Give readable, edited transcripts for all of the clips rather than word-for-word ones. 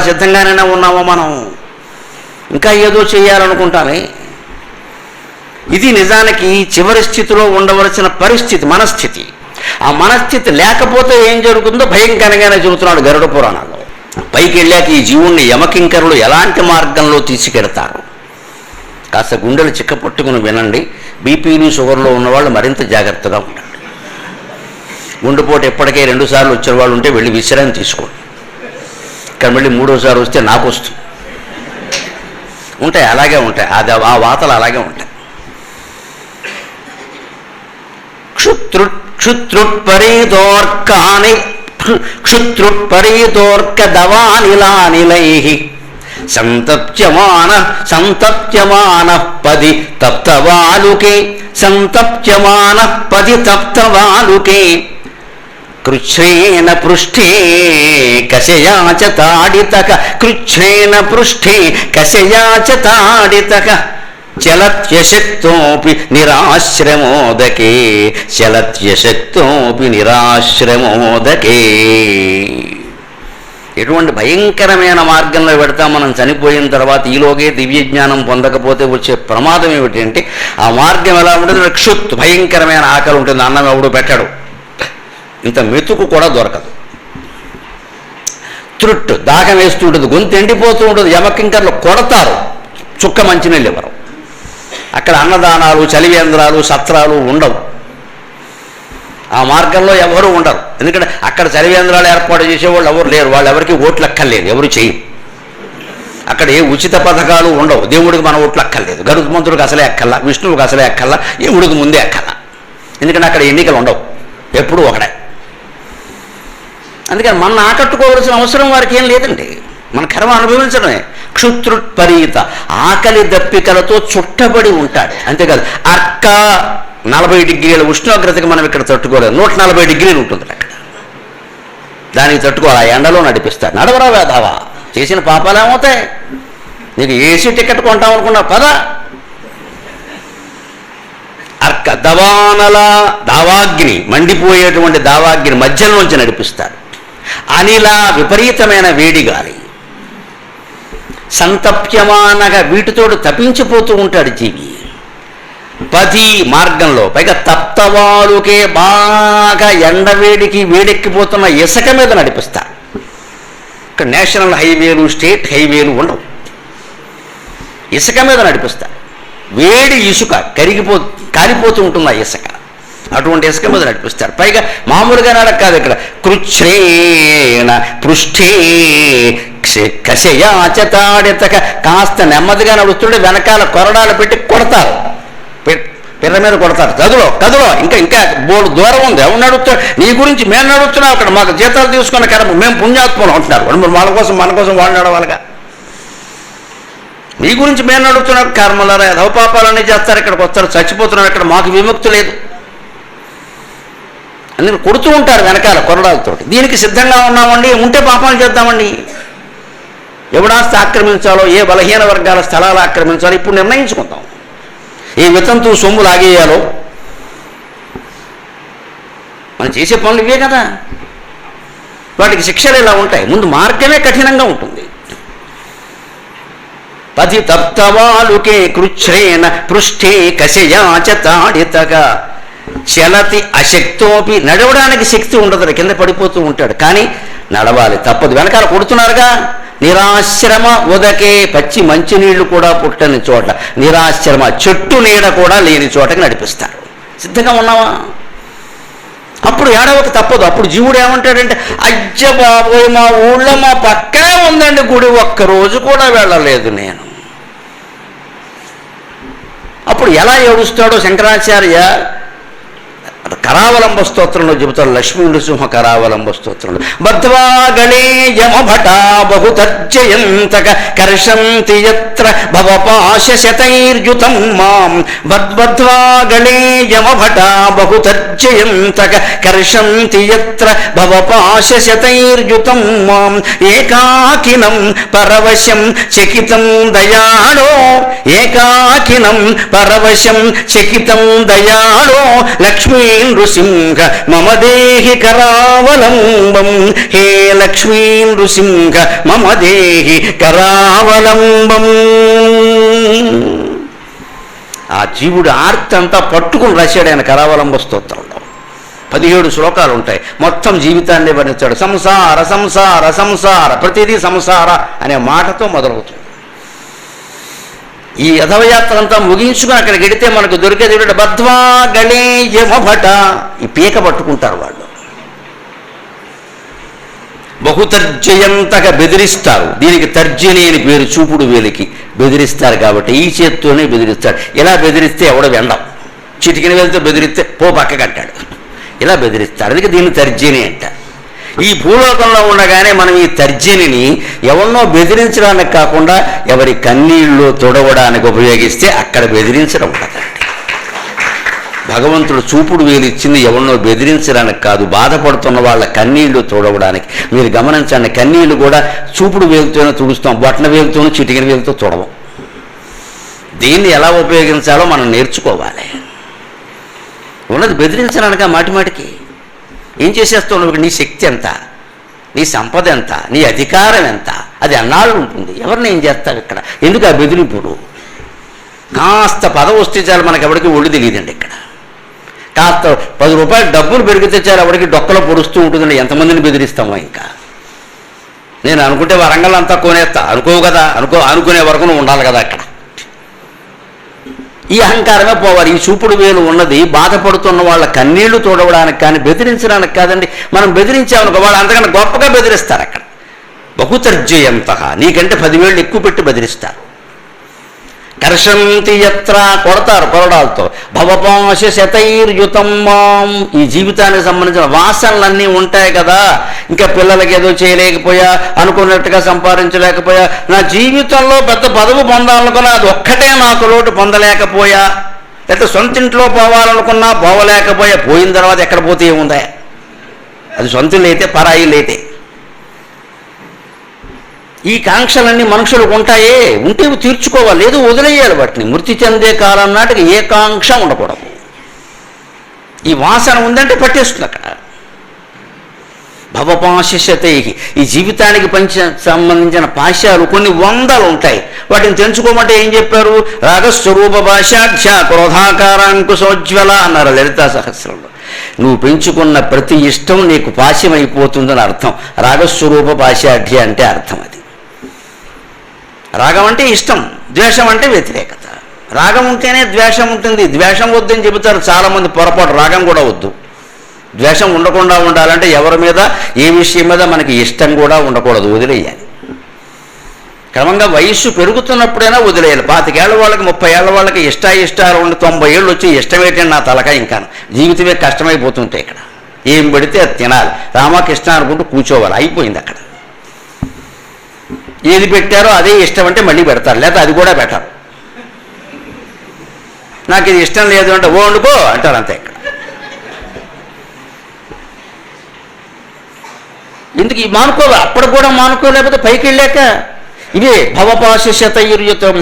సిద్ధంగానే ఉన్నామో మనం? ఇంకా ఏదో చేయాలనుకుంటామే. ఇది నిజానికి చివరి స్థితిలో ఉండవలసిన పరిస్థితి, మనస్థితి. ఆ మనస్థితి లేకపోతే ఏం జరుగుతుందో భయంకరంగానే చెబుతున్నాడు గరుడ పురాణాల్లో. పైకి వెళ్ళాక ఈ జీవుణ్ణి యమకింకరులు ఎలాంటి మార్గంలో తీసుకెడతారు, కాస్త గుండెలు చిక్కపట్టుకుని వినండి. బీపీలు షుగర్లో ఉన్నవాళ్ళు మరింత జాగ్రత్తగా ఉండండి. గుండెపోటు ఎప్పటికే 2 సార్లు వచ్చిన వాళ్ళు ఉంటే వెళ్ళి విశ్రాంతి తీసుకోండి. ఇక్కడ మళ్ళీ 3వసారి వస్తే నాకు వస్తుంది. ఉంటాయి, అలాగే ఉంటాయి, ఆ వాతలు అలాగే ఉంటాయి. క్షుత్రుట్పరీతోర్కదవానిలానిలైః సంతప్యమాన పది తప్తవాలుకే సంతప్యమానః కృచ్ఛ్రేణ పృష్ఠే కశయాచ తాడితక కృచ్ఛ్రేణ పృష్ఠే కశయాచ తాడితక చలత్యశక్తోపి నిరాశ్రమోదకే చలత్యశక్తోపి నిరాశ్రమోదకే. ఎటువంటి భయంకరమైన మార్గంలో పెడతాం మనం చనిపోయిన తర్వాత. ఈలోగే దివ్య జ్ఞానం పొందకపోతే వచ్చే ప్రమాదం ఏమిటంటే, ఆ మార్గం ఎలా ఉంటుంది? క్షుత్, భయంకరమైన ఆకలి ఉంటుంది, అన్నం ఎవడు పెట్టాడు, ఇంత మెతుకు కూడా దొరకదు. త్రుట్, దాహం వేస్తూ ఉంటుంది, గొంతు ఎండిపోతూ ఉంటుంది, యమకింకర్లు కొడతారు, చుక్క మంచినీళ్ళు ఇవ్వరు. అక్కడ అన్నదానాలు, చలివేంద్రాలు, సత్రాలు ఉండవు. ఆ మార్గంలో ఎవరు ఉండరు. ఎందుకంటే అక్కడ చలివేంద్రాలు ఏర్పాటు చేసేవాళ్ళు ఎవరు లేరు, వాళ్ళు ఎవరికి ఓట్లు అక్కర్లేదు, ఎవరు చేయరు. అక్కడ ఏ ఉచిత పథకాలు ఉండవు. దేవుడికి మన ఓట్లు అక్కర్లేదు, గరుత్మంతుడికి అసలే అక్కల్లా, విష్ణువుకి అసలే అక్కల్లా, దేవుడికి ముందే అక్కల్లా. ఎందుకంటే అక్కడ ఎన్నికలు ఉండవు, ఎప్పుడూ ఒకడే. అందుకని మన ఆకట్టుకోవాల్సిన అవసరం వారికి ఏం లేదండి, మన కర్మ అనుభవించడమే. క్షుత్రుట్పరీత, ఆకలి దప్పికలతో చుట్టబడి ఉంటాడు. అంతేకాదు అర్క 40 డిగ్రీల ఉష్ణోగ్రతకి మనం ఇక్కడ తట్టుకోలేదు, 140 డిగ్రీలు ఉంటుంది అక్కడ. దానికి తట్టుకోవాలి, ఆ ఎండలో నడిపిస్తాడు. నడవరా వేదావా, చేసిన పాపాలు ఏమవుతాయి? నీకు ఏసీ టికెట్ కొంటామనుకున్నా పదా. అర్క దవానల, దావాగ్ని, మండిపోయేటువంటి దావాగ్ని మధ్యలోంచి నడిపిస్తాడు. అనిల, విపరీతమైన వేడి గాలి. సంతప్యమానగా, వీటితోడు తప్పించిపోతూ ఉంటాడు జీవి. పది, మార్గంలో. పైగా తప్తవాలుకే, బాగా ఎండవేడికి వేడెక్కిపోతున్న ఇసుక మీద నడిపిస్తారు. ఇక్కడ నేషనల్ హైవేలు, స్టేట్ హైవేలు ఉండవు, ఇసుక మీద నడిపిస్తారు. వేడి ఇసుక కాలిపోతూ ఉంటుంది ఆ ఇసుక, అటువంటి ఇసుక మీద నడిపిస్తారు. పైగా మామూలుగా నడక కాదు, ఇక్కడ కృచ్ఛ్రేణ పృష్ఠే కశయాచతాడితక, కాస్త నెమ్మదిగా నడుస్తుంటే వెనకాల కొరడాలు పెట్టి కొడతారు, పిల్ల మీద కొడతారు. కదులో ఇంకా బోర్డు దూరం ఉంది, ఎవరు నడుస్తాడు? నీ గురించి మేము నడుస్తున్నాం, అక్కడ మాకు జీతాలు తీసుకున్న కర్మ, మేము పుణ్యాత్మలు అంటున్నారు. మన కోసం వాళ్ళు నడవాలిగా. నీ గురించి మేము నడుస్తున్నాం, కర్మలారా యథోపాపాలన్నీ చేస్తారు, ఇక్కడికి వస్తారు, చచ్చిపోతున్నాం, ఇక్కడ మాకు విముక్తి లేదు. అందుకని కొడుతూ ఉంటారు వెనకాల కొరడాలతో. దీనికి సిద్ధంగా ఉన్నామండి, ఉంటే పాపాలు చేద్దామండి. ఎవడాస్తి ఆక్రమించాలో, ఏ బలహీన వర్గాల స్థలాలు ఆక్రమించాలో ఇప్పుడు నిర్ణయించుకుందాం. ఏ వితంతు సొమ్ము లాగేయాలో, మనం చేసే పనులు ఇవే కదా. వాటికి శిక్షలు ఇలా ఉంటాయి. ముందు మార్గమే కఠినంగా ఉంటుంది. పది తప్తవాలుకే కృచ్ఛ్రేణ పృష్ఠే కశయాచ తాడితగా చలతి అశక్తోపి, నడవడానికి శక్తి ఉండదు, కింద పడిపోతూ ఉంటాడు. కానీ నడవాలి, తప్పదు. వెనకాల కొడుతున్నారుగా. నిరాశ్రమ ఉదకే, పచ్చి మంచినీళ్లు కూడా పుట్టని చోట, నిరాశ్రమ చెట్టు నీడ కూడా లేని చోటకి నడిపిస్తారు. సిద్ధంగా ఉన్నావా? అప్పుడు ఏడవక తప్పదు. అప్పుడు జీవుడు ఏమంటాడంటే, అజ్జ బాబోయ్, మా ఊళ్ళో మా పక్కనే ఉందండి గుడి, ఒక్కరోజు కూడా వెళ్ళలేదు నేను. అప్పుడు ఎలా ఏడుస్తాడో శంకరాచార్య కరావలంబ స్తోత్రంలో చెబుతాడు. లక్ష్మీ నృసింహ కరావలంబ స్తోత్రంలో, బద్ధ్వాగళే యమభటా బహుతర్జయంతక కర్షంతి యత్ర భవపాశశతైర్యుతం మాం, బద్ధ్వాగళే యమభటా బహుతర్జయంతక కర్షంతి యత్ర భవపాశశతైర్యుతం మాం, ఏకాకినం పరవశం చకితం దయాళో, ఏకాకినం పరవశం చకితం దయాళో లక్ష్మీ నృసింహ మమ దేహి కరావలంబం, హే లక్ష్మీ నృసింహ మమ దేహి కరావలంబం. ఆ జీవుడు ఆర్తి అంతా పట్టుకుని రాశాడు ఆయన కరావలంబ స్తోత్రంలో. 17 శ్లోకాలు ఉంటాయి. మొత్తం జీవితాన్ని వర్ణించాడు. సంసార సంసార సంసార, ప్రతిదీ సంసార అనే మాటతో మొదలవుతుంది. ఈ అధవయాత్ర అంతా ముగించుకుని అక్కడికి వెడితే మనకు దొరికేది బద్ధ్వా గళే యమభట, ఈ పీక పట్టుకుంటారు వాళ్ళు. బహుతర్జయంతగా బెదిరిస్తారు. దీనికి తర్జని అని పేరు, చూపుడు వేలికి బెదిరిస్తారు కాబట్టి ఈ చేత్తోనే బెదిరిస్తాడు. ఇలా బెదిరిస్తే ఎవడో వెళ్ళం, చిటికిన వెళ్తే బెదిరిస్తే పో పక్కకంటాడు, ఇలా బెదిరిస్తారు. అందుకే దీన్ని తర్జని అంట. ఈ భూలోకంలో ఉండగానే మనం ఈ తర్జనిని ఎవరినో బెదిరించడానికి కాకుండా ఎవరి కన్నీళ్ళు తుడవడానికి ఉపయోగిస్తే అక్కడ బెదిరించడం ఉండదండి. భగవంతుడు చూపుడు వేలు ఇచ్చింది ఎవరినో బెదిరించడానికి కాదు, బాధపడుతున్న వాళ్ళ కన్నీళ్లు తుడవడానికి. మీరు గమనించండి, కన్నీళ్లు కూడా చూపుడు వేలుతోనే తుడుస్తాం, బొట్టన వేలుతోనూ చిటికిన వేలుతో తుడవం. దీన్ని ఎలా ఉపయోగించాలో మనం నేర్చుకోవాలి. ఉన్నది బెదిరించడానిక మాటిమాటికి. ఏం చేసేస్తావు నువ్వు? నీ శక్తి ఎంత, నీ సంపద ఎంత, నీ అధికారం ఎంత, అది అన్నాళ్ళు ఉంటుంది. ఎవరిని ఏం చేస్తావు ఇక్కడ? ఎందుకు ఆ బెదిరింపుడు? కాస్త పదవి వస్తే చాలు, మనకి ఎవరికి ఒళ్ళు తెలియదండి. ఇక్కడ కాస్త 10 రూపాయలు డబ్బులు పెరిగితే చాలు ఎవరికి డొక్కలో పొడుస్తూ ఉంటుందండి. ఎంతమందిని బెదిరిస్తామో. ఇంకా నేను అనుకుంటే వరంగల్ అంతా కొనేస్తా, అనుకోవు కదా, అనుకునే వరకు నువ్వు ఉండాలి కదా అక్కడ. ఈ అహంకారమే పోవాలి. ఈ చూపుడు వేలు ఉన్నది బాధపడుతున్న వాళ్ళ కన్నీళ్లు తోడవడానికి కానీ బెదిరించడానికి కాదండి. మనం బెదిరించామనుకో వాళ్ళు అంతకన్నా గొప్పగా బెదిరిస్తారు. అక్కడ బహుతర్జయంత, నీకంటే 10 వేళ్ళు ఎక్కువ పెట్టి బెదిరిస్తారు. కర్షంతి యత్ర, కొడతారు కొరడాలతో. భవపాశ శతైర్యుతం మాం, ఈ జీవితానికి సంబంధించిన వాసనలన్నీ ఉంటాయి కదా. ఇంకా పిల్లలకి ఏదో చేయలేకపోయా, అనుకున్నట్టుగా సంపాదించలేకపోయా, నా జీవితంలో పెద్ద పదవి పొందాలనుకున్నా అది ఒక్కటే నాకు లోటు, పొందలేకపోయా. లేకపోతే సొంత ఇంట్లో పోవాలనుకున్నా పోవలేకపోయా. పోయిన తర్వాత ఎక్కడ పోతే ఏముందా? అది సొంత లేతే పరాయి లేతే. ఈ కాంక్షలన్నీ మనుషులకు ఉంటాయే, ఉంటే తీర్చుకోవాలి, లేదు వదిలేయాలి వాటిని. మృతి చెందే కాలం నాటికి ఏ కాంక్ష ఉండకూడదు. ఈ వాసన ఉందంటే పట్టేస్తుంది అక్కడ. భవపాశతై, ఈ జీవితానికి సంబంధించిన పాశాలు కొన్ని 100 ఉంటాయి. వాటిని తెంచుకోమంటే ఏం చెప్పారు? రాగస్వరూప భాషాఢ్య క్రోధాకారాంకుశోజ్వల అన్నారు లలితా సహస్రంలో. నువ్వు పెంచుకున్న ప్రతి ఇష్టం నీకు పాశ్యమైపోతుందని అర్థం. రాగస్వరూప భాషాఢ్య అంటే అర్థం అది. రాగం అంటే ఇష్టం, ద్వేషం అంటే వ్యతిరేకత. రాగం ఉంటేనే ద్వేషం ఉంటుంది. ద్వేషం వద్దని చెబుతారు చాలామంది, పొరపాటు. రాగం కూడా వద్దు. ద్వేషం ఉండకుండా ఉండాలంటే ఎవరి మీద, ఏ విషయం మీద మనకి ఇష్టం కూడా ఉండకూడదు, వదిలేయాలి. క్రమంగా వయస్సు పెరుగుతున్నప్పుడైనా వదిలేయాలి. 25 ఏళ్ల వాళ్ళకి 30 ఏళ్ల వాళ్ళకి ఇష్టాలు ఉండి 90 ఏళ్ళు వచ్చి ఇష్టం ఏంటంటే నా తలక ఇంకా జీవితమే కష్టమైపోతుంటాయి. ఇక్కడ ఏం పడితే అది తినాలి, రామకృష్ణ అనుకుంటూ కూర్చోవాలి, అయిపోయింది అక్కడ. ఏది పెట్టారో అదే ఇష్టం అంటే మళ్ళీ పెడతారు, లేకపోతే అది కూడా పెట్టారు. నాకు ఇది ఇష్టం లేదు అంటే ఓ వండుకో అంటారు, అంతే. ఇక్కడ ఎందుకు ఈ మానుకోవాలి? అప్పుడు కూడా మానుకోలేకపోతే పైకి వెళ్ళాక ఇవే భవపాశతైర్యుతం.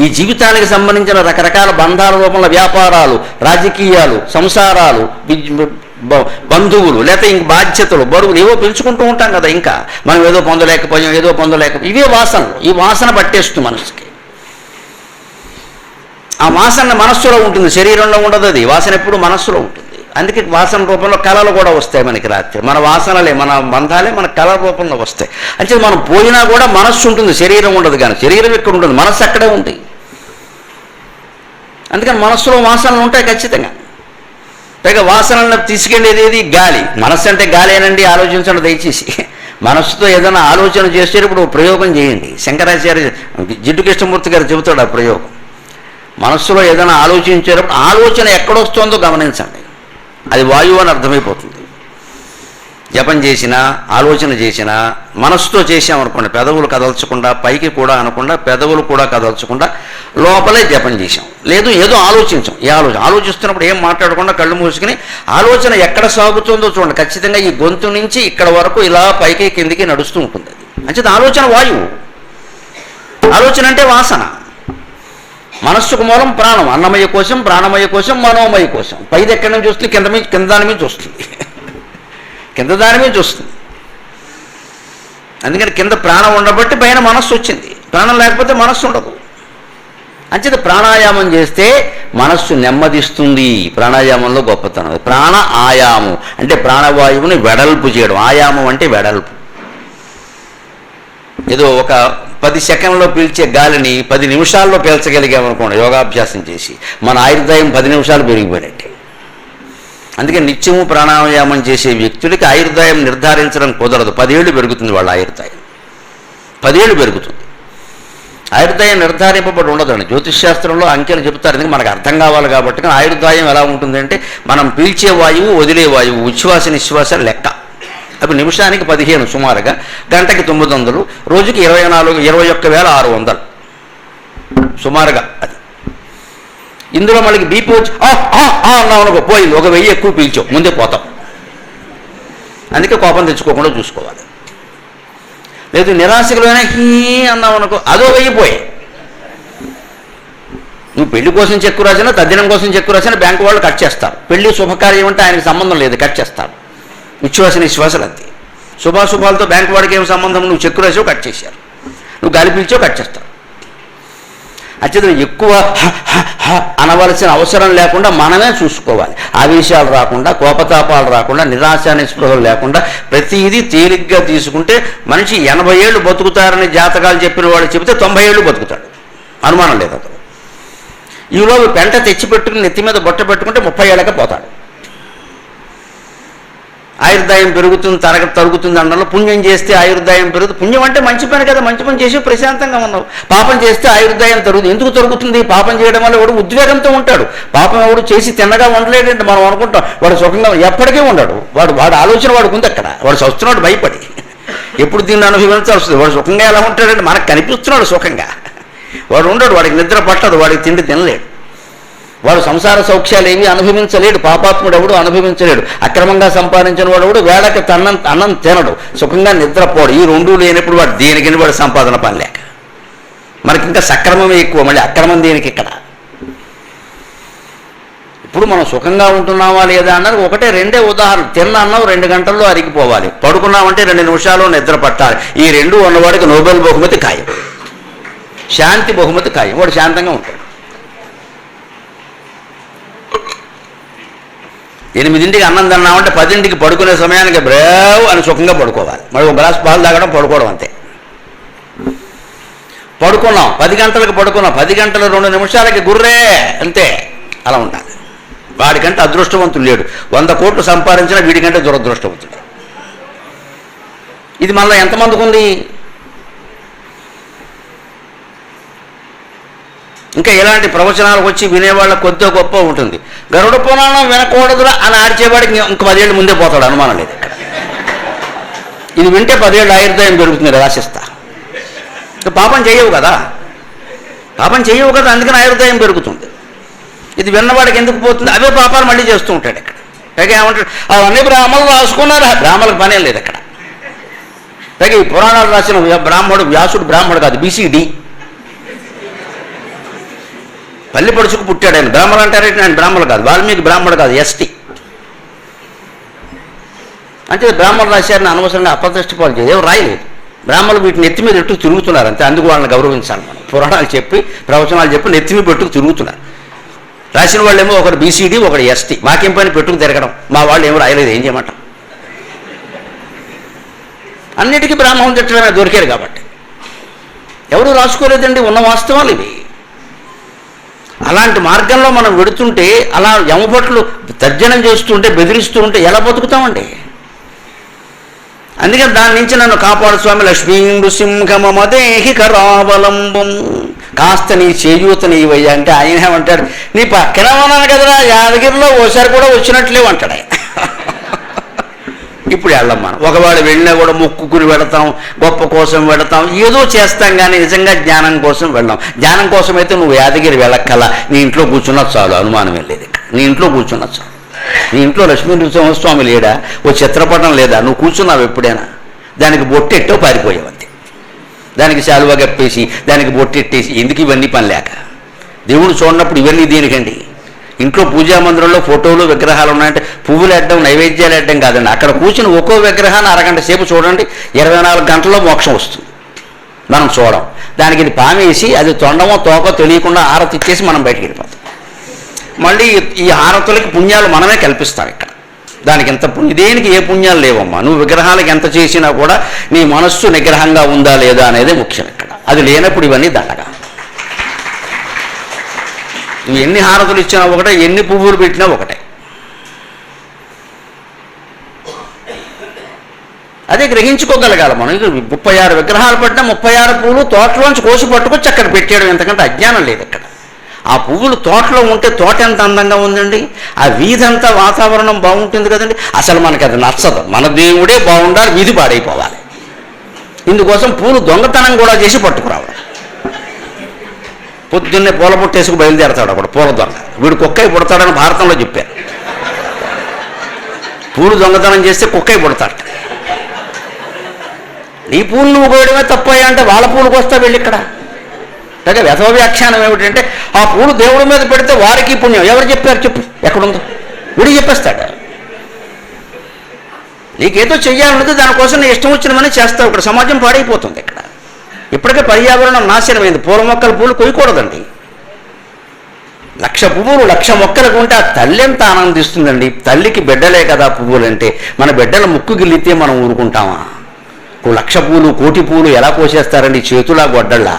ఈ జీవితానికి సంబంధించిన రకరకాల బంధాల రూపంలో వ్యాపారాలు, రాజకీయాలు, సంసారాలు, బంధువులు, లేకపోతే ఇంక బాధ్యతలు, బరువులు ఏవో పెంచుకుంటూ ఉంటాం కదా. ఇంకా మనం ఏదో పొందలేకపోయాం, ఇవే వాసనలు. ఈ వాసన పట్టేస్తుంది మనసుకి. ఆ వాసన మనస్సులో ఉంటుంది, శరీరంలో ఉండదు. అది వాసన ఎప్పుడు మనస్సులో ఉంటుంది. అందుకే వాసన రూపంలో కళలు కూడా వస్తాయి మనకి రాత్రి. మన వాసనలే, మన బంధాలే మన కళ రూపంలో వస్తాయి. అంటే మనం పోయినా కూడా మనస్సు ఉంటుంది, శరీరం ఉండదు. కానీ శరీరం ఎక్కడ ఉంటుంది, మనస్సు అక్కడే ఉంది. అందుకని మనస్సులో వాసనలు ఉంటాయి ఖచ్చితంగా. పైగా వాసనలను తీసుకెళ్ళేది ఏది? గాలి. మనస్సు అంటే గాలేనండి, ఆలోచించండి దయచేసి. మనస్సుతో ఏదైనా ఆలోచన చేసేటప్పుడు ప్రయోగం చేయండి. శంకరాచార్య జిడ్డు కృష్ణమూర్తి గారు చెబుతాడు ఆ ప్రయోగం. మనస్సులో ఏదైనా ఆలోచించేటప్పుడు ఆలోచన ఎక్కడొస్తుందో గమనించండి, అది వాయువు అని అర్థమైపోతుంది. జపం చేసినా, ఆలోచన చేసినా మనస్సుతో చేసామనుకోండి, పెదవులు కదల్చకుండా, పైకి కూడా అనకుండా, పెదవులు కూడా కదల్చకుండా లోపలే జపం చేసాం. లేదు ఏదో ఆలోచించాం. ఈ ఆలోచిస్తున్నప్పుడు ఏం మాట్లాడకుండా కళ్ళు మూసుకుని ఆలోచన ఎక్కడ సాగుతుందో చూడండి. ఖచ్చితంగా ఈ గొంతు నుంచి ఇక్కడ వరకు ఇలా పైకి కిందికి నడుస్తూ ఉంటుంది. అంటే ఆలోచన వాయువు. ఆలోచన అంటే వాసన. మనస్సుకు మూలం ప్రాణం, అన్నమయ కోశం, ప్రాణమయ కోశం, మనోమయ కోశం. పైది ఎక్కడి నుంచి వస్తుంది? కింద దాని మీద వస్తుంది, కింద దాని మీద వస్తుంది. అందుకని కింద ప్రాణం ఉండబట్టి పైన మనస్సు వచ్చింది. ప్రాణం లేకపోతే మనస్సు ఉండదు. అంచేత ప్రాణాయామం చేస్తే మనస్సు నెమ్మదిస్తుంది. ప్రాణాయామంలో గొప్పతనం ప్రాణ ఆయామం అంటే ప్రాణవాయువుని వెడల్పు చేయడం. ఆయామం అంటే వెడల్పు. ఏదో ఒక 10 సెకండ్లో పీల్చే గాలిని 10 నిమిషాల్లో పీల్చగలిగామనుకోండి యోగాభ్యాసం చేసి, మన ఆయుర్దాయం 10 నిమిషాలు పెరిగిపోయినట్టే. అందుకే నిత్యము ప్రాణాయామం చేసే వ్యక్తులకి ఆయుర్దాయం నిర్ధారించడం కుదరదు. 10 ఏళ్ళు పెరుగుతుంది వాళ్ళ ఆయుర్దాయం, 10 ఏళ్ళు పెరుగుతుంది. ఆయుర్దాయం నిర్ధారింపబడి ఉండదండి. జ్యోతిష్శాస్త్రంలో అంకెలు చెబుతారు, ఎందుకంటే మనకు అర్థం కావాలి కాబట్టి. కానీ ఆయుర్దాయం ఎలా ఉంటుందంటే మనం పీల్చే వాయువు, వదిలే వాయువు, ఉచ్ఛ్వాస నిశ్వాస లెక్క. అవి నిమిషానికి 15 సుమారుగా, గంటకి 900, రోజుకి 21,600 సుమారుగా. అది ఇందులో మనకి బీపీ వచ్చి అన్నాం అనుకో, పోయింది. 1000 ఎక్కువ పీల్చావు, ముందే పోతాం. అందుకే కోపం తెచ్చుకోకుండా చూసుకోవాలి. లేదు నిరాశకులైనా హీ అన్నావు అనుకో, అదో 1000 పోయి. నువ్వు పెళ్లి కోసం చెక్కు రాసినా, తద్దినం కోసం చెక్కు రాసినా బ్యాంకు వాళ్ళు కట్ చేస్తారు. పెళ్లి శుభకార్యం అంటే ఆయనకి సంబంధం లేదు, కట్ చేస్తారు. ఉచ్ఛ్వాస నిశ్వాసాలు అంతే. శుభాశుభాలతో బ్యాంకు వాడికి ఏం సంబంధం? నువ్వు చెక్కు రాసావు, కట్ చేశారు. నువ్వు గాలి పీల్చావు, కట్ చేస్తారు. అత్యంత ఎక్కువ అనవలసిన అవసరం లేకుండా మనమే చూసుకోవాలి. ఆవేశాలు రాకుండా, కోపతాపాలు రాకుండా, నిరాశ నిస్పృహలు లేకుండా ప్రతిదీ తేలిగ్గా తీసుకుంటే మనిషి 80 ఏళ్ళు బతుకుతారని జాతకాలు చెప్పిన వాడు చెబితే 90 ఏళ్ళు బతుకుతాడు, అనుమానం లేదు. అతను ఈలోపు పెంట తెచ్చిపెట్టుకుని నెత్తి మీద బొట్ట పెట్టుకుంటే 30 ఏళ్ళకే పోతాడు. ఆయుర్దాయం పెరుగుతుంది, తరుగుతుంది అనడంలో పుణ్యం చేస్తే ఆయుర్దాయం పెరుగుతుంది. పుణ్యం అంటే మంచి పని కదా, మంచి పని చేసి ప్రశాంతంగా ఉన్నావు. పాపం చేస్తే ఆయుర్దాయం తరుగుతుంది. ఎందుకు తరుగుతుంది? పాపం చేయడం వల్ల వాడు ఉద్వేగంతో ఉంటాడు. పాపం ఎవడు చేసి తిన్నగా ఉండలేడంటే మనం అనుకుంటాం వాడు సుఖంగా ఎప్పటికీ ఉండడు. వాడు ఆలోచన వాడికి ఉంది అక్కడ. వాడు చస్తున్నాడు భయపడి, ఎప్పుడు దీన్ని అనుభవించాల్సి వస్తుంది. వాడు సుఖంగా ఎలా ఉంటాడంటే మనకు కనిపిస్తున్నాడు సుఖంగా. వాడు ఉండడు, వాడికి నిద్ర పట్టదు, వాడికి తిండి తినలేడు, వాడు సంసార సౌఖ్యాలు ఏమీ అనుభవించలేడు. పాపాత్ముడు ఎవడు అనుభవించలేడు. అక్రమంగా సంపాదించిన వాడు వేళకి అన్నం తినడు, సుఖంగా నిద్రపోడు. ఈ రెండూ లేనప్పుడు వాడు దేనికని వాడు సంపాదన పని లేక. మనకి ఇంకా సక్రమమే ఎక్కువ, మళ్ళీ అక్రమం దేనికి ఇక్కడ. ఇప్పుడు మనం సుఖంగా ఉంటున్నామా లేదా అన్నది 1-2 ఉదాహరణ. తిన్న అన్నం 2 గంటల్లో అరిగిపోవాలి, పడుకున్నామంటే 2 నిమిషాల్లో నిద్ర పట్టాలి. ఈ 2 ఉన్నవాడికి నోబెల్ బహుమతి ఖాయం, శాంతి బహుమతి ఖాయం. వాడు శాంతంగా ఉంటాడు. 8ంటికి అన్నం తిన్నామంటే 10ంటికి పడుకునే సమయానికి బ్రేవ్ అని సుఖంగా పడుకోవాలి. మరి 1 గ్లాస్ పాలు తాగడం, పడుకోవడం అంతే. పడుకున్నాం 10 గంటలకు పడుకున్నాం, 10 గంటల 2 నిమిషాలకి గుర్రే అంతే. అలా ఉండాలి. వాడికంటే అదృష్టవంతుడు లేడు. 100 కోట్లు సంపాదించినా వీడికంటే దురదృష్టవంతుడు. ఇది మనలో ఎంతమందికి ఉంది? ఇంకా ఇలాంటి ప్రవచనాలకు వచ్చి వినేవాళ్ళ కొద్దిగా గొప్ప ఉంటుంది. గరుడ పురాణం వినకూడదురా అని ఆడిచేవాడికి ఇంక 10 ఏళ్ళు ముందే పోతాడు, అనుమానం లేదు. ఇది వింటే 10 ఏళ్ళు ఆయుర్దాయం పెరుగుతుంది రాసిస్తా. పాపం చేయవు కదా, అందుకని ఆయుర్దాయం పెరుగుతుంది. ఇది విన్నవాడికి ఎందుకు పోతుంది? అవే పాపాలు మళ్ళీ చేస్తూ ఉంటాడు ఇక్కడ. పైగా ఏమంటాడు, అవన్నీ బ్రాహ్మణులు రాసుకున్నారు. బ్రాహ్మణులకు పనే లేదు అక్కడ. పైగా ఈ పురాణాలు రాసిన బ్రాహ్మణుడు వ్యాసుడు బ్రాహ్మణుడు కాదు, BCD. పల్లి పడుచుకు పుట్టాడు ఆయన. బ్రాహ్మణులు అంటారంటే ఆయన బ్రాహ్మణులు కాదు, వాల్మీకి బ్రాహ్మణుడు కాదు, ST. అంటే బ్రాహ్మణులు రాశారని అనవసరంగా అపదృష్టి పాలు చేయదు, ఎవరు రాయలేదు. బ్రాహ్మణులు వీటిని నెత్తి మీద ఎట్టుకు తిరుగుతున్నారు అంతే. అందుకు వాళ్ళని గౌరవించాలి మనం. పురాణాలు చెప్పి, ప్రవచనాలు చెప్పి నెత్తి మీద పెట్టుకు తిరుగుతున్నారు. రాసిన వాళ్ళేమో ఒకడు BCD, ఒకడు ST. మాకేం పని పెట్టుకు తిరగడం? మా వాళ్ళు ఏమో రాయలేదు, ఏం చేయమంటాం? అన్నిటికీ బ్రాహ్మణులు తిట్టడమే దొరికారు కాబట్టి. ఎవరు రాసుకోలేదండి, ఉన్న వాస్తవాలు ఇవి. అలాంటి మార్గంలో మనం వెడుతుంటే, అలా యమభట్లు తర్జనం చేస్తుంటే, బెదిరిస్తూ ఉంటే ఎలా బతుకుతామండి? అందుకని దాని నుంచి నన్ను కాపాడు స్వామి. లక్ష్మీ నృసింహమదేహి కరావలంబం, కాస్త నీ చేయూత నీవయ్యా అంటే ఆయన ఏమంటాడు, నీ పక్కన ఉన్నాను కదరా, యాదగిరిలో ఓసారి కూడా వచ్చినట్లేవు అంటాడు. ఇప్పుడు వెళ్ళం మనం. ఒకవేళ వెళ్ళినా కూడా మొక్కుకుని వెళతాం, గొప్ప కోసం వెళతాం, ఏదో చేస్తాం, కానీ నిజంగా జ్ఞానం కోసం వెళ్ళాం. జ్ఞానం కోసం అయితే నువ్వు యాదగిరి వెళ్ళక్కల, నీ ఇంట్లో కూర్చున్నా చాలు, అనుమానం వెళ్ళేది. నీ ఇంట్లో కూర్చున్నా చాలు. నీ ఇంట్లో లక్ష్మీ నృసింహస్వామి లేడా, ఓ చిత్రపటం లేదా, నువ్వు కూర్చున్నావు ఎప్పుడైనా? దానికి బొట్టెట్టో పారిపోయావు అంతే. దానికి శాలువా కప్పేసి, దానికి బొట్టెట్టేసి ఎందుకు ఇవన్నీ పని లేక? దేవుడు చూడనప్పుడు ఇవన్నీ దీనికండి. ఇంట్లో పూజా మందిరంలో ఫోటోలు విగ్రహాలు ఉన్నాయంటే పువ్వులు వేయడం నైవేద్యాలు వేయడం కాదండి. అక్కడ కూర్చుని ఒక్కో విగ్రహాన్ని అరగంట సేపు చూడండి, 24 గంటల్లో మోక్షం వస్తుంది. మనం చూడం. దానికి ఇది పామేసి అది తొండమో తోకో తెలియకుండా హారతి ఇచ్చేసి మనం బయటికి వెళ్ళిపోతాం. మళ్ళీ ఈ హారతులకి పుణ్యాలు మనమే కల్పిస్తాం ఇక్కడ. దానికి ఎంత దేనికి ఏ పుణ్యాలు లేవమ్మా. నువ్వు విగ్రహాలకు ఎంత చేసినా కూడా నీ మనస్సు నిగ్రహంగా ఉందా లేదా అనేది ముఖ్యం ఇక్కడ. అది లేనప్పుడు ఇవన్నీ దండగా. నువ్వు ఎన్ని హారతులు ఇచ్చినా ఒకటే, ఎన్ని పువ్వులు పెట్టినా ఒకటే. అదే గ్రహించుకోగలగాలి మనం. 36 విగ్రహాలు పెట్టినా 36 పువ్వులు తోటలోంచి కోసి పట్టుకొచ్చి అక్కడ పెట్టేయడం, ఎంతకంటే అజ్ఞానం లేదు ఇక్కడ. ఆ పువ్వులు తోటలో ఉంటే తోట ఎంత అందంగా ఉందండి, ఆ వీధి అంతా వాతావరణం బాగుంటుంది కదండి. అసలు మనకి అది నచ్చదు. మన దేవుడే బాగుండాలి, వీధి పాడైపోవాలి. ఇందుకోసం పూలు దొంగతనం కూడా చేసి పట్టుకురావాలి. పొద్దున్నే పూల పుట్టేసుకు బయలుదేరతాడు అక్కడ పూల దొంగ. వీడు కుక్కై పుడతాడని భారతంలో చెప్పారు. పూలు దొంగతనం చేస్తే కుక్కై పుడతాడు. నీ పూలు నువ్వు కోయడమే తప్పయ్యా అంటే వాళ్ళ పూలకు వస్తా వెళ్ళి ఇక్కడ. అలాగే వ్యథవ వ్యాఖ్యానం ఏమిటంటే ఆ పూలు దేవుడి మీద పెడితే వారికి పుణ్యం. ఎవరు చెప్పారు చెప్పు, ఎక్కడుందో వీడు చెప్పేస్తాడు. నీకేదో చెయ్యాలన్నది దానికోసం నీ ఇష్టం వచ్చినమని చేస్తావు. ఇక్కడ సమాజం పాడైపోతుంది. ఇక్కడ ఇప్పటికే పర్యావరణం నాశనమైంది. పూల మొక్కల పూలు కొయ్యకూడదండి. 1,00,000 పువ్వులు 1,00,000 మొక్కలకు ఉంటే ఆ తల్లి ఎంత ఆనందిస్తుందండి. తల్లికి బిడ్డలే కదా పువ్వులంటే. మన బిడ్డల ముక్కు గిల్లితే మనం ఊరుకుంటామా? 1,00,000 పూలు 1,00,000 పూలు ఎలా కోసేస్తారండి, చేతులా గొడ్డళ్ళా?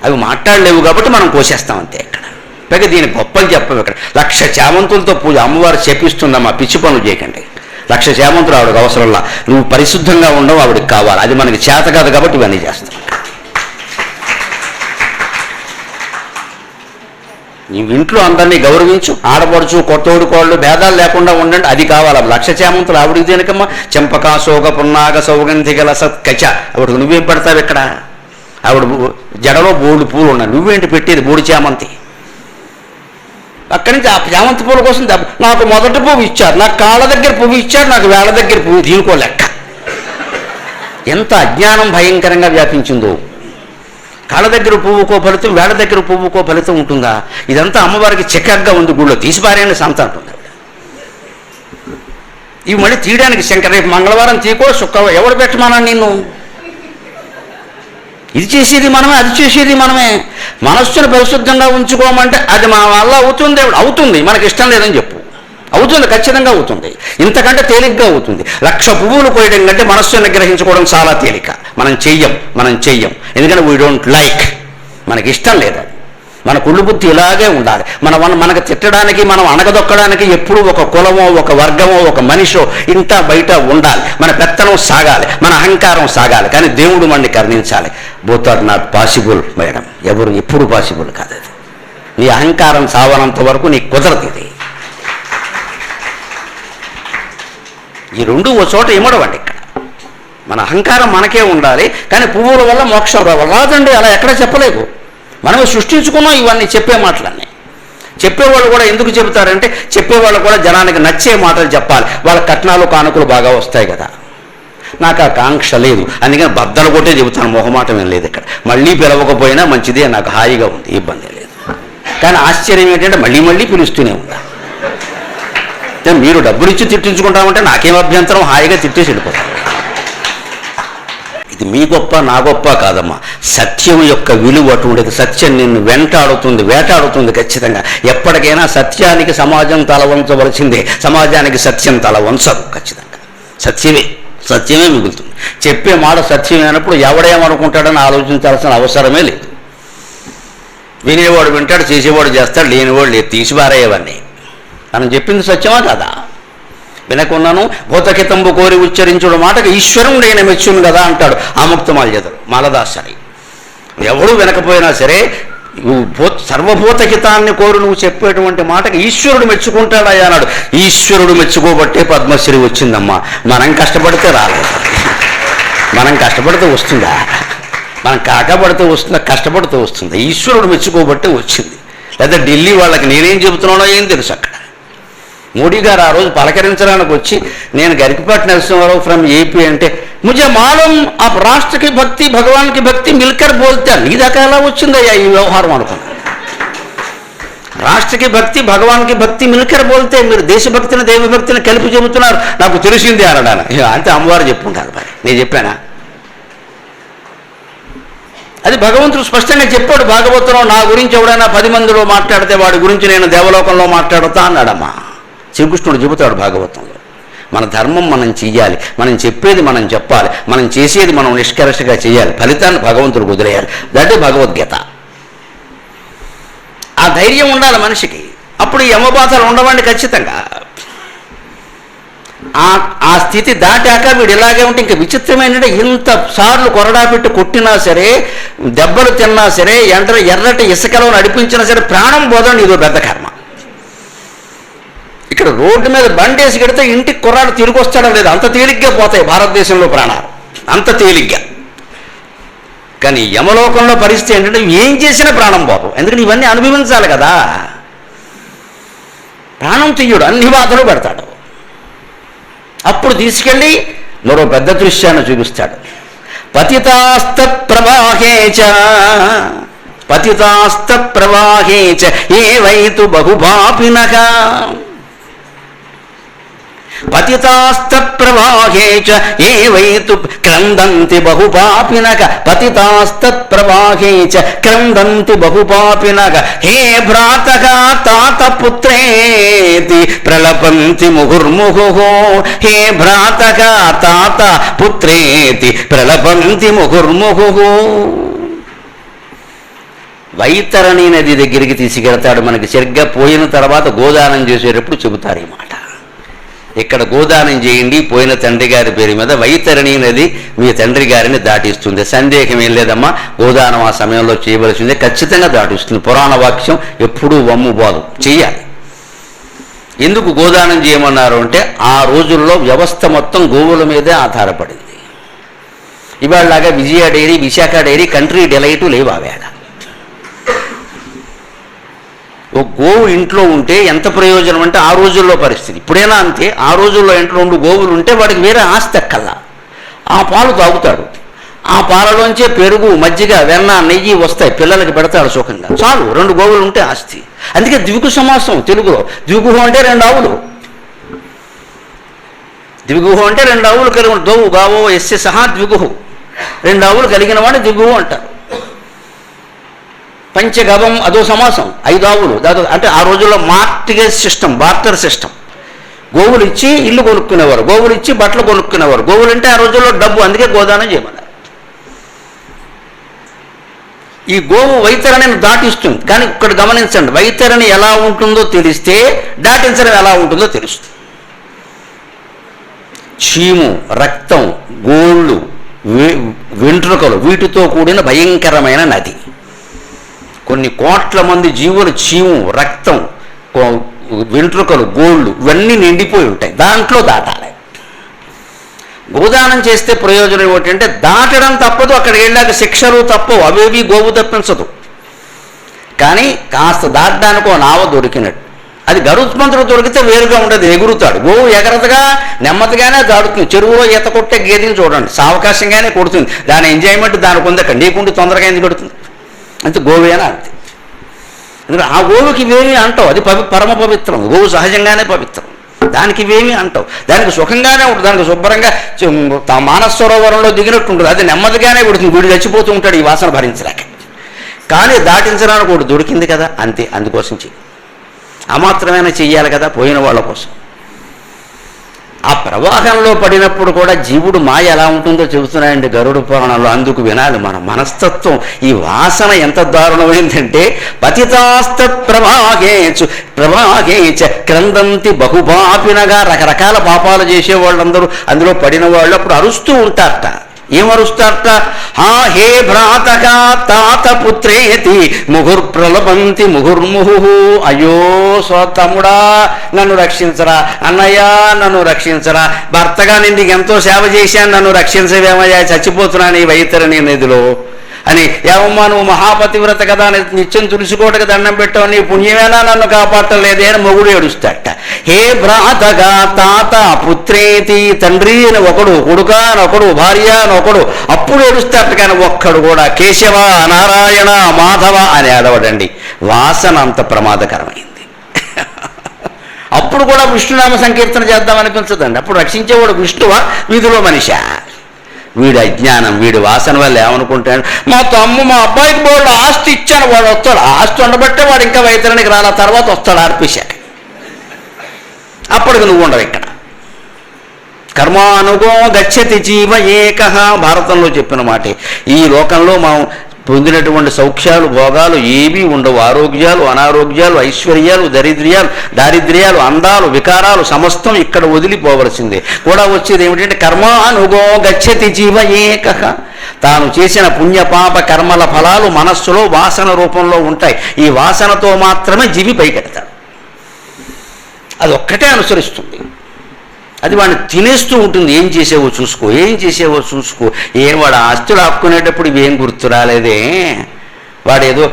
అవి మాట్లాడలేవు కాబట్టి మనం కోసేస్తాం అంతే. ఇక్కడ పైగా దీని గొప్పలు చెప్పవు. ఇక్కడ 1,00,000 చామంతులతో పూజ. అమ్మవారు చెప్పిస్తుందమ్మా, పిచ్చి పనులు చేయకండి. 1,00,000 చామంతులు ఆవిడకి అవసరంలా. నువ్వు పరిశుద్ధంగా ఉండవు, ఆవిడకి కావాలి. అది మనకి చేత కాదు కాబట్టి ఇవన్నీ చేస్తాం. నీవు ఇంట్లో అందరినీ గౌరవించు, ఆడపడుచు కొత్తోడు కోళ్ళు భేదాలు లేకుండా ఉండండి. అది కావాలి. 1,00,000 చామంతులు ఆవిడికి దేనికమ్మా? చెంపకా సోగ పున్నాగ సౌగంధిగల సత్కచ. ఆవిడకు నువ్వేం పెడతావు ఇక్కడ? ఆవిడ జడలో బోడు పూలు ఉన్నాయి, నువ్వేంటి పెట్టేది? బోడి చామంతి. అక్కడి నుంచి ఆ చామంతి పూల కోసం నాకు మొదటి పువ్వు ఇచ్చారు, నాకు కాళ్ళ దగ్గర పువ్వు ఇచ్చారు, నాకు వేళ దగ్గర పువ్వు. దీనికో లెక్క. ఎంత అజ్ఞానం భయంకరంగా వ్యాపించిందో. కాళ్ళ దగ్గర పువ్వుకో ఫలితం, వేళ దగ్గర పువ్వుకో ఫలితం ఉంటుందా? ఇదంతా అమ్మవారికి చిక్కగా ఉంది. గుళ్ళో తీసిపారేని సంత అంటుంది. ఇవి మళ్ళీ తీయడానికి శంకర్ రేపు మంగళవారం తీకో, శుక్రవారం ఎవడు పెట్టమన్నా నిన్ను? ఇది చేసేది మనమే, అది చేసేది మనమే. మనస్సును పరిశుద్ధంగా ఉంచుకోమంటే అది మన వల్ల అవుతుంది. అవుతుంది, మనకి ఇష్టం లేదని చెప్పు. అవుతుంది, ఖచ్చితంగా అవుతుంది. ఇంతకంటే తేలిగ్గా అవుతుంది. 1,00,000 పువ్వులు కోయడం కంటే మనస్సును నిగ్రహించుకోవడం చాలా తేలిక. మనం చెయ్యం. ఎందుకంటే వీ డోంట్ లైక్. మనకి ఇష్టం లేదు. మన కుళ్ళు బుద్ధి ఇలాగే ఉండాలి. మనకు తిట్టడానికి, మనం అణగదొక్కడానికి ఎప్పుడూ ఒక కులమో, ఒక వర్గమో, ఒక మనిషో ఇంట బయట ఉండాలి. మన పెత్తనం సాగాలి, మన అహంకారం సాగాలి. కానీ దేవుడు మనల్ని కరుణించాలి. Both are not possible madam. ఎవరు ఎప్పుడు పాసిబుల్ కాదు. అది నీ అహంకారం సావనంత వరకు నీకు కుదరదు. ఇది ఈ రెండు ఓ చోట ఇమ్మడవండి. ఇక్కడ మన అహంకారం మనకే ఉండాలి. కానీ పువ్వుల వల్ల మోక్షం రాదండి. అలా ఎక్కడ చెప్పలేదు. మనమే సృష్టించుకున్నాం ఇవన్నీ చెప్పే మాటలన్నీ. చెప్పేవాళ్ళు కూడా ఎందుకు చెబుతారంటే చెప్పేవాళ్ళు కూడా జనానికి నచ్చే మాటలు చెప్పాలి. వాళ్ళ కట్నాలు కానుకలు బాగా వస్తాయి కదా. నాకు ఆ కాంక్ష లేదు, అందుకని బద్దలు కొట్టే చెబుతాను. మొహమాటం ఏం లేదు ఇక్కడ. మళ్ళీ పిలవకపోయినా మంచిదే, నాకు హాయిగా ఉంది, ఇబ్బంది లేదు. కానీ ఆశ్చర్యం ఏంటంటే మళ్ళీ పిలుస్తూనే ఉంటాను. మీరు డబ్బులు ఇచ్చి తిట్టించుకుంటామంటే నాకేం అభ్యంతరం, హాయిగా తిట్టేసి వెళ్ళిపోతాను. ఇది మీ గొప్ప నా గొప్ప కాదమ్మా. సత్యం యొక్క విలువ అటువంటిది. సత్యం నిన్ను వేటాడుతుంది ఖచ్చితంగా. ఎప్పటికైనా సత్యానికి సమాజం తల వంచవలసిందే. సమాజానికి సత్యం తల వంచదు ఖచ్చితంగా. సత్యమే మిగులుతుంది. చెప్పే మాట సత్యమైనప్పుడు ఎవడేమనుకుంటాడని ఆలోచించాల్సిన అవసరమే లేదు. వినేవాడు వింటాడు, చేసేవాడు చేస్తాడు, లేనివాడు లేదు. తీసిపారేయవన్నీ. మనం చెప్పింది సత్యమా కాదా? వినకున్నాను భూతకితంబు కోరి ఉచ్చరించుడు మాటకు ఈశ్వరుడైన మెచ్చును కదా అంటాడు ఆముక్తమాల్యదుడు మాలదాసరి. ఎవడు వినకపోయినా సరే సర్వభూతహితాన్ని కోరు నువ్వు చెప్పేటువంటి మాటకి ఈశ్వరుడు మెచ్చుకుంటాడయ్యా అన్నాడు. ఈశ్వరుడు మెచ్చుకోబట్టే పద్మశ్రీ వచ్చిందమ్మా. మనం కష్టపడితే రాలేదు. మనం కష్టపడితే వస్తుందా? మనం కాకపడితే వస్తుందా? కష్టపడితే వస్తుంది. ఈశ్వరుడు మెచ్చుకోబట్టే వచ్చింది. లేదా ఢిల్లీ వాళ్ళకి నేనేం చెబుతున్నానో ఏం తెలుసు. అక్కడ మోడీ గారు ఆ రోజు పలకరించడానికి వచ్చి నేను గరికపాటి నరసింహారావు ఫ్రమ్ ఏపీ అంటే ముझे మాలూం आप राष्ट्र की भक्ति भगवान की भक्ति मिलकर बोलते నీ దాకా ఎలా వచ్చిందయ్యా ఈ వ్యవహారం అనుకున్నా. రాష్ట్రకి భక్తి భగవాన్కి భక్తి మిల్కర్ బోల్తే మీరు దేశభక్తిని దైవభక్తిని కలిపి చెబుతున్నారు నాకు తెలిసింది అనడానికి అంతే అమ్మవారు చెప్పుకుంటారు. మరి నేను చెప్పానా? అది భగవంతుడు స్పష్టంగా చెప్పాడు భాగవతంలో, నా గురించి ఎవడైనా 10 మందిలో మాట్లాడితే వాడి గురించి నేను దేవలోకంలో మాట్లాడుతా అన్నాడమ్మా. శ్రీకృష్ణుడు చెబుతాడు భాగవతంలో. మన ధర్మం మనం చెయ్యాలి, మనం చెప్పేది మనం చెప్పాలి, మనం చేసేది మనం నిష్కర్షగా చేయాలి, ఫలితాన్ని భగవంతుడు వదిలేయాలి. దట్ భగవద్గీత. ఆ ధైర్యం ఉండాలి మనిషికి. అప్పుడు ఈ యమబాధలు ఉండవండి ఖచ్చితంగా. ఆ స్థితి దాటాక వీడు ఇలాగే ఉంటే ఇంకా విచిత్రమైన ఇంత సార్లు కొరడా పెట్టి కొట్టినా సరే, దెబ్బలు తిన్నా సరే, ఎర్రటి ఇసుకలో నడిపించినా సరే ప్రాణం పోదండి. ఇదో పెద్ద కర్మ. ఇక్కడ రోడ్డు మీద బండేసి కడితే ఇంటికి కుర్రాడు తిరిగి వస్తాడో లేదు, అంత తేలిగ్గా పోతాయి భారతదేశంలో ప్రాణాలు, అంత తేలిగ్గా. కానీ యమలోకంలో పరిస్థితి ఏంటంటే ఏం చేసినా ప్రాణం పోతాం. ఎందుకంటే ఇవన్నీ అనుభవించాలి కదా. ప్రాణం తీయడు, అన్ని బాధలు పెడతాడు. అప్పుడు తీసుకెళ్ళి మరో పెద్ద దృశ్యాన్ని చూపిస్తాడు. పతితాస్త ప్రవాహేచ పతితాస్త ప్రవాహేచ ఏవైతు బహుపాపినః పతితాస్త ప్రవాహేచ ఏవైతు క్రందంతి బహుపాపినః పతితాస్త ప్రవాహేచ క్రందంతి బహుపాపినః హే భ్రాతః తాత పుత్రేతి ప్రలపంతి ముహుర్ముహుః హే భ్రాతః తాత పుత్రేతి ప్రలపంతి ముహుర్ముహుః. వైతరణి నది దగ్గరికి తీసుకెళ్తాడు. మనకి సరిగ్గా పోయిన తర్వాత గోదానం చేసేటప్పుడు చెబుతారు ఈ మాట. ఇక్కడ గోదానం చేయండి పోయిన తండ్రి గారి పేరు మీద, వైతరణి నది మీ తండ్రి గారిని దాటిస్తుంది. సందేహం ఏం లేదమ్మా, గోదానం ఆ సమయంలో చేయవలసిందే, ఖచ్చితంగా దాటిస్తుంది. పురాణ వాక్యం ఎప్పుడూ వమ్ము బాదు, చెయ్యాలి. ఎందుకు గోదానం చేయమన్నారు అంటే ఆ రోజుల్లో వ్యవస్థ మొత్తం గోవుల మీదే ఆధారపడింది. ఇవాళలాగా Vijaya Dairy, Visakha Dairy, Country Delight లేవు ఆవేళ. ఒక గోవు ఇంట్లో ఉంటే ఎంత ప్రయోజనం అంటే ఆ రోజుల్లో పరిస్థితి. ఇప్పుడైనా అంతే. ఆ రోజుల్లో ఇంట్లో 2 గోవులు ఉంటే వాడికి వేరే ఆస్తి ఎక్కల్లా. ఆ పాలు తాగుతాడు, ఆ పాలలోంచే పెరుగు, మజ్జిగ, వెన్న, నెయ్యి వస్తాయి, పిల్లలకి పెడతాడు సుఖంగా. చాలు, 2 గోవులు ఉంటే ఆస్తి. అందుకే ద్విగు సమాసం తెలుగులో. ద్విగుహు అంటే 2 ఆవులు. ద్విగుహు అంటే 2 ఆవులు కలిగి దోవు గావో ఎస్య సహా ద్విగుహు. 2 ఆవులు కలిగిన వాడిని ద్విగుహు అంటారు. పంచగవం అదో సమాసం, 5 ఆవులు దాదాపు. అంటే ఆ రోజుల్లో మార్టిగేజ్ సిస్టమ్, బార్టర్ సిస్టమ్. గోవులు ఇచ్చి ఇల్లు కొనుక్కునేవారు, గోవులు ఇచ్చి బట్టలు కొనుక్కునేవారు. గోవులు అంటే ఆ రోజుల్లో డబ్బు, అందుకే గోదానం చేయమన్నారు. ఈ గోవు వైతరణిని దాటిస్తుంది. కానీ ఇక్కడ గమనించండి, వైతరణి ఎలా ఉంటుందో తెలిస్తే దాటించడం ఎలా ఉంటుందో తెలుస్తుంది. చీము, రక్తం, గోళ్ళు, వెంట్రుకలు, వీటితో కూడిన భయంకరమైన నది. కొన్ని కోట్ల మంది జీవులు చీము, రక్తం, వెంట్రుకలు, గోళ్ళు ఇవన్నీ నిండిపోయి ఉంటాయి. దాంట్లో దాటాలి. గోదానం చేస్తే ప్రయోజనం ఏమిటంటే దాటడం తప్పదు, అక్కడికి వెళ్ళాక శిక్షలు తప్పవు, అవేవి గోవు తప్పించదు. కానీ కాస్త దాటడానికి నావ దొరికినట్టు. అది గరుత్మంతుడు దొరికితే వేరుగా ఉండదు, ఎగురుతాడు. గోవు ఎగరదుగా, నెమ్మదిగానే దాడుతుంది. చెరువులో ఈత కొట్టే గేదెని చూడండి, సావకాశంగానే కొడుతుంది. దాని ఎంజాయ్మెంట్ దానికి ఉంది. అక్కడ నీకుండి తొందరగా ఎందుకు పెడుతుంది? అంతే గోవేనా అంతే. ఎందుకంటే ఆ గోవుకి ఇవేమీ అంటావు, అది పరమ పవిత్రం. గోవు సహజంగానే పవిత్రం, దానికి ఇవేమీ అంటావు. దానికి సుఖంగానే ఉంటుంది, దానికి శుభ్రంగా మానస సరోవరంలో దిగినట్టు ఉంటుంది. అది నెమ్మదిగానే పెడుతుంది. వీడు చచ్చిపోతూ ఉంటాడు ఈ వాసన భరించలేక. కానీ దాటించడానికి ఒకటి దొరికింది కదా, అంతే. అందుకోసం ఆ మాత్రమైనా చెయ్యాలి కదా పోయిన వాళ్ళ కోసం. ఆ ప్రవాహంలో పడినప్పుడు కూడా జీవుడు మాయ ఎలా ఉంటుందో చెబుతున్నాయండి గరుడ పురాణంలో. అందుకు వినాలి మన మనస్తత్వం. ఈ వాసన ఎంత దారుణమైందంటే పతితాస్త ప్రవాహేచ క్రందంతి బహుపాపినగా. రకరకాల పాపాలు చేసేవాళ్ళందరూ అందులో పడిన వాళ్ళు అప్పుడు అరుస్తూ ఉంటారట. ఏమరుస్తారట? హే భ్రాతక తాత పుత్రేతి ముహుర్ప్రలపంతి ముహుర్ముహు. అయ్యో తమ్ముడా నన్ను రక్షించరా, అన్నయ్య నన్ను రక్షించరా, భర్తగా నేను ఎంతో సేవ చేశాను, నన్ను రక్షించవేమయ్యా, చచ్చిపోతున్నాను ఈ వైతరణి నదిలో అని, ఏమమ్మా నువ్వు మహాపతివ్రత కదా, నిత్యం తులుసుకోవటకు దండం పెట్టావు, నీ పుణ్యమేనా నన్ను కాపాడలేదే అని మొగుడు ఏడుస్తాడట. హే భ్రాతగా తాత పుత్రేతి, తండ్రి అని ఒకడు, కొడుక అని ఒకడు, భార్య అని ఒకడు, అప్పుడు ఏడుస్తాడట. కానీ ఒక్కడు కూడా కేశవ, నారాయణ, మాధవ అని ఏడవడండి. వాసన అంత ప్రమాదకరమైంది. అప్పుడు కూడా విష్ణునామ సంకీర్తన చేద్దామనిపించదండి. అప్పుడు రక్షించేవాడు విష్ణువా, వీధిలో మనిషా? వీడి అజ్ఞానం, వీడి వాసన వల్ల ఏమనుకుంటాడు, మా అబ్బాయికి బోర్డు ఆస్తి ఇచ్చాను, వాడు వస్తాడు, ఆస్తి ఉండబట్టే వాడు ఇంకా వైతరణికి రాల, తర్వాత వస్తాడు ఆర్పేశాక. అప్పటికి నువ్వు ఉండవు ఇక్కడ. కర్మానుగో గచ్చతి జీవ ఏకః, భారతంలో చెప్పిన మాట. ఈ లోకంలో మనం పొందినటువంటి సౌఖ్యాలు, భోగాలు ఏవీ ఉండవు. ఆరోగ్యాలు, అనారోగ్యాలు, ఐశ్వర్యాలు, దారిద్ర్యాలు, అందాలు, వికారాలు సమస్తం ఇక్కడ వదిలిపోవలసిందే. కూడా వచ్చేది ఏమిటంటే కర్మానుగో గచ్చతి జీవ ఏకః. తాను చేసిన పుణ్యపాప కర్మల ఫలాలు మనస్సులో వాసన రూపంలో ఉంటాయి. ఈ వాసనతో మాత్రమే జీవి పైకెడతాడు. అది ఒక్కటే అనుసరిస్తుంది. అది వాడిని తినేస్తూ ఉంటుంది. ఏం చేసేవో చూసుకో, ఏం చేసేవో చూసుకో. వాడు ఆస్తులు ఆపుకునేటప్పుడు ఇవేం గుర్తు రాలేదే, వాడేదో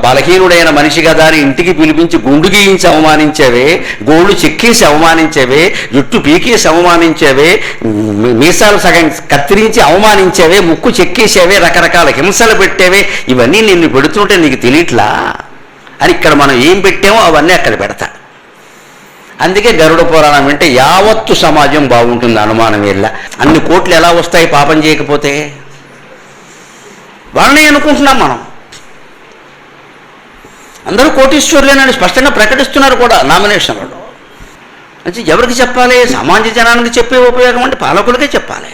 బలహీనుడైన మనిషి కదా అని ఇంటికి పిలిపించి గుండు గీయించి అవమానించేవే, గోళ్ళు చెక్కేసి అవమానించేవే, జుట్టు పీకేసి అవమానించేవే, మీసాలు సగం కత్తిరించి అవమానించేవే, ముక్కు చెక్కేసేవే, రకరకాల హింసలు పెట్టేవే, ఇవన్నీ నిన్ను పెడుతుంటే నీకు తెలియట్లా అని ఇక్కడ మనం ఏం పెట్టామో అవన్నీ అక్కడ పెడతా. అందుకే గరుడ పురాణం అంటే యావత్తు సమాజం బాగుంటుంది, అనుమానం వెళ్ళ. అన్ని కోట్లు ఎలా వస్తాయి పాపం చేయకపోతే? వాళ్ళని అనుకుంటున్నాం మనం. అందరూ కోటీశ్వరులేనని స్పష్టంగా ప్రకటిస్తున్నారు కూడా నామినేషన్లలో. అంటే ఎవరికి చెప్పాలి? సమాజ జనానికి చెప్పే ఉపయోగం అంటే పాలకులకే చెప్పాలి.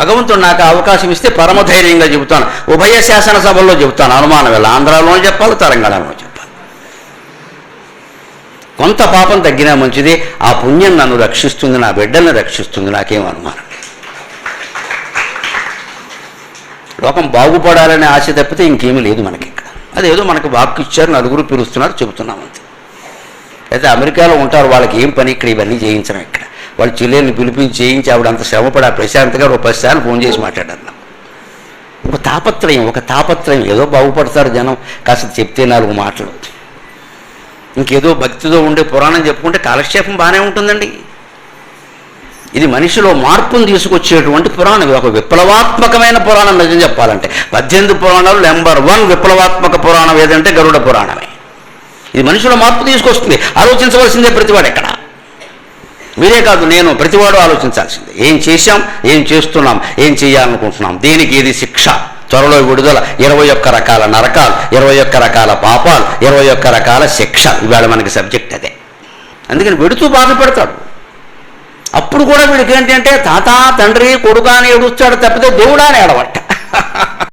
భగవంతుడు నాకు అవకాశం ఇస్తే పరమధైర్యంగా చెబుతాను, ఉభయ శాసనసభల్లో చెబుతాను, అనుమానం వెళ్ళ. ఆంధ్రాలోనే చెప్పాలి, తెలంగాణలో చెప్పాలి. కొంత పాపం తగ్గినా మంచిదే. ఆ పుణ్యం నన్ను రక్షిస్తుంది, నా బిడ్డల్ని రక్షిస్తుంది, నాకేం అనుమానం. లోకం బాగుపడాలనే ఆశ తప్పితే ఇంకేమీ లేదు మనకి ఇక్కడ. అదేదో మనకు వాక్కు ఇచ్చారు, నలుగురు పిలుస్తున్నారు, చెబుతున్నాం అంతే. అయితే అమెరికాలో ఉంటారు, వాళ్ళకి ఏం పని ఇక్కడ ఇవన్నీ చేయించడం. ఇక్కడ వాళ్ళు చెల్లెల్ని పిలిపించి చేయించి ఆవిడ అంత శ్రమపడి ఆ ప్రశాంతగా 10 సార్లు ఫోన్ చేసి మాట్లాడారు. ఒక తాపత్రయం ఏదో బాగుపడతారు జనం, కాస్త చెప్తే 4 మాటలు. ఇంకేదో భక్తితో ఉండే పురాణం చెప్పుకుంటే కాలక్షేపం బాగానే ఉంటుందండి. ఇది మనిషిలో మార్పును తీసుకొచ్చేటువంటి పురాణం, ఒక విప్లవాత్మకమైన పురాణం. నిజం చెప్పాలంటే 18 పురాణాలు నెంబర్ 1 విప్లవాత్మక పురాణం ఏదంటే గరుడ పురాణమే. ఇది మనిషిలో మార్పు తీసుకొస్తుంది. ఆలోచించవలసిందే ప్రతివాడు. ఎక్కడ మీరే కాదు, నేను, ప్రతివాడు ఆలోచించాల్సిందే. ఏం చేశాం, ఏం చేస్తున్నాం, ఏం చేయాలనుకుంటున్నాం, దేనికి ఏది శిక్ష, త్వరలో విడుదల, 21 రకాల నరకాలు, 21 రకాల పాపాలు, 21 రకాల శిక్ష. ఇవాళ మనకి సబ్జెక్ట్ అదే. అందుకని వెడుతూ బాధపడతాడు. అప్పుడు కూడా వీడికి ఏంటంటే తాత, తండ్రి, కొడుకు అని ఏడుస్తాడు తప్పితే దేవుడా అని ఏడవట్ట.